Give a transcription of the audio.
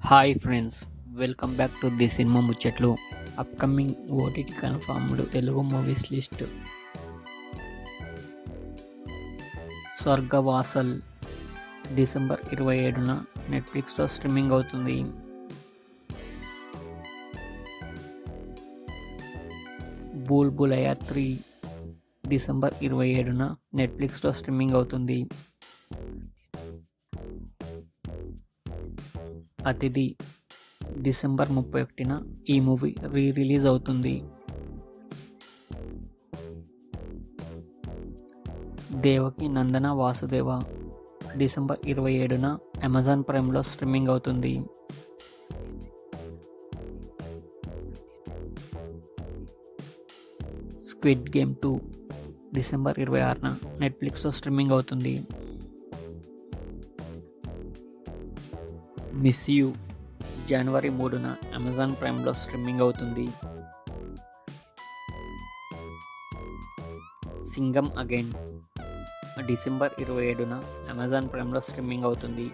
Hi friends, welcome back to the cinema ముచ్చట్లు. Upcoming OTT confirmed Telugu movies list. Swargavasal December 27న నెట్ఫ్లిక్స్లో streaming అవుతుంది. బుల్బులయా 3 December 27న నెట్ఫ్లిక్స్లో స్ట్రీమింగ్ అవుతుంది. అతిథి డిసెంబర్ 31న ఈ మూవీ రిలీజ్ అవుతుంది. దేవకి నందన వాసుదేవ డిసెంబర్ 27న అమెజాన్ ప్రైమ్లో స్ట్రీమింగ్ అవుతుంది. స్క్విడ్ గేమ్ 2 డిసెంబర్ 26న నెట్ఫ్లిక్స్లో స్ట్రీమింగ్ అవుతుంది. మిస్ యూ జనవరి 3న అమెజాన్ ప్రైమ్లో స్ట్రీమింగ్ అవుతుంది. సింగం అగైన్ డిసెంబర్ 27న అమెజాన్ ప్రైమ్లో స్ట్రీమింగ్ అవుతుంది.